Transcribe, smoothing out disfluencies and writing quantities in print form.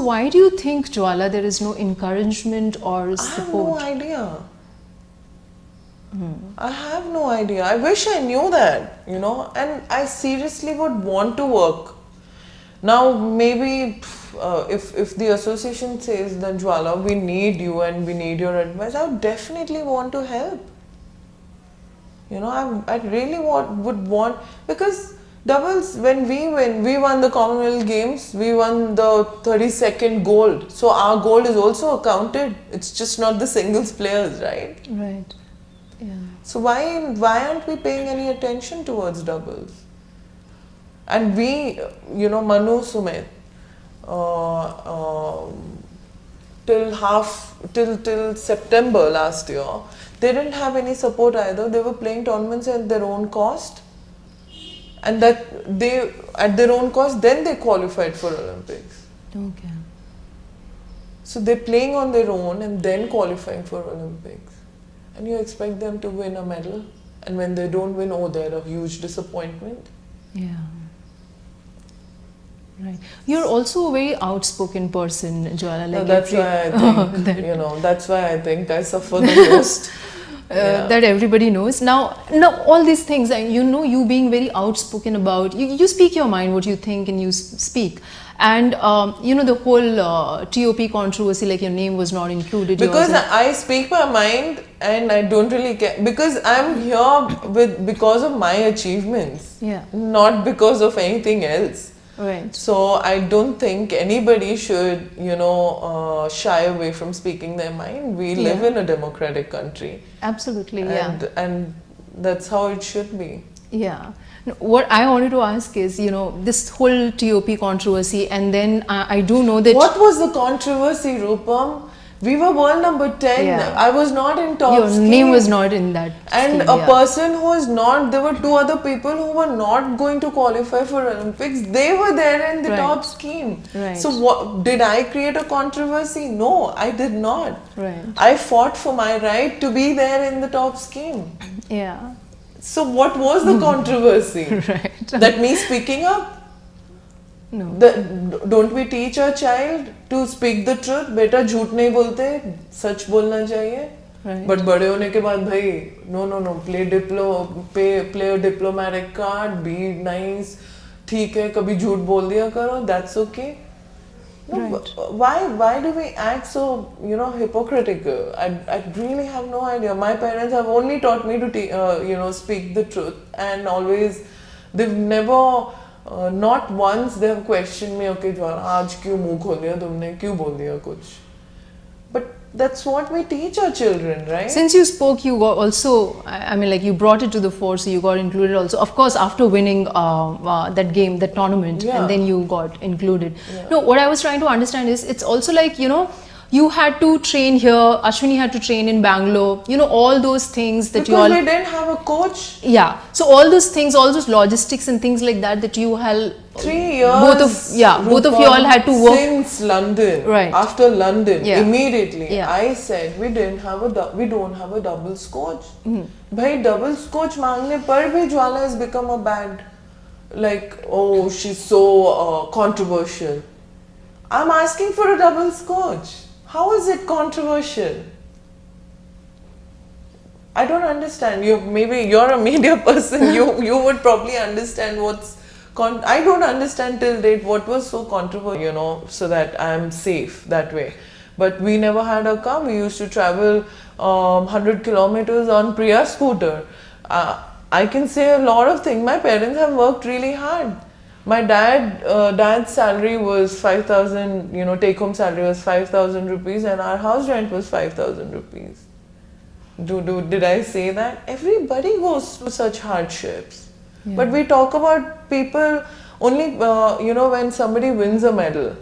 why do you think, Jwala, there is no encouragement or I have no support? idea. I have no idea. I wish I knew that, and I seriously would want to work. Now, maybe if the association says that, Jwala, we need you and we need your advice, I would definitely want to help. I really would want, because doubles, when we won the Commonwealth Games, we won the 32nd gold. So our gold is also accounted. It's just not the singles players, right? Right. Yeah. So why aren't we paying any attention towards doubles? And we, Manu Sumit, till September last year, they didn't have any support either. They were playing tournaments at their own cost, and that they at their own cost. Then they qualified for Olympics. Okay. So they're playing on their own and then qualifying for Olympics. And you expect them to win a medal, and when they don't win, they're a huge disappointment. Yeah. Right. You're also a very outspoken person, Jwala. No, that's why I think, that's why I think I suffer the most. That everybody knows. Now all these things, you being very outspoken about, you speak your mind, what you think, and you speak. And the whole TOP controversy, like your name was not included. Because I speak my mind and I don't really care. Because I'm here because of my achievements. Yeah. Not because of anything else. Right. So I don't think anybody should, shy away from speaking their mind. We live in a democratic country. Absolutely, and that's how it should be. Yeah. What I wanted to ask is, this whole TOP controversy, and then I do know that... What was the controversy, Rupam? We were world number 10. Yeah. I was not in top Your scheme. name was not in that And scheme, a person who was not, there were two other people who were not going to qualify for Olympics. They were there in the top scheme. Right. So did I create a controversy? No, I did not. Right. I fought for my right to be there in the top scheme. Yeah. So what was the controversy? Right. That me speaking up? No. Don't we teach our child to speak the truth? बेटा झूठ नहीं बोलते, सच बोलना चाहिए. Right. But बड़े होने के बाद भाई, no, play a diplomatic card, be nice, ठीक है, कभी झूठ बोल दिया करो, that's okay. No, right. Why do we act so, hypocritical? I really have no idea. My parents have only taught me to, speak the truth, and always, they've never, not once they have questioned me, okay, Jwala, आज क्यों मुंह खोल दिया तुमने, क्यों बोल दिया कुछ? But that's what we teach our children, right? Since you spoke, you got also, you brought it to the fore, so you got included also. Of course, after winning that game, that tournament, and then you got included. Yeah. No, what I was trying to understand is, it's also like, you had to train here, Ashwini had to train in Bangalore, all those things that because we didn't have a coach. Yeah, so all those things, all those logistics and things like that you had... 3 years. Both of you all had to work since London. Right. After London, Yeah. immediately, Yeah. I said we don't have a doubles coach. Bhai, doubles coach मांगने पर भी Jwala has become a bad, oh, she's so controversial. I'm asking for a doubles coach. How is it controversial? I don't understand. Maybe you're a media person. You would probably understand what's. I don't understand till date what was so controversial, so that I'm safe that way. But we never had a car. We used to travel 100 kilometers on Priya scooter. I can say a lot of things. My parents have worked really hard. My dad's salary was 5,000, take home salary was 5,000 rupees, and our house rent was 5,000 rupees. Did I say that? Everybody goes through such hardships. Yeah. But we talk about people only, when somebody wins a medal.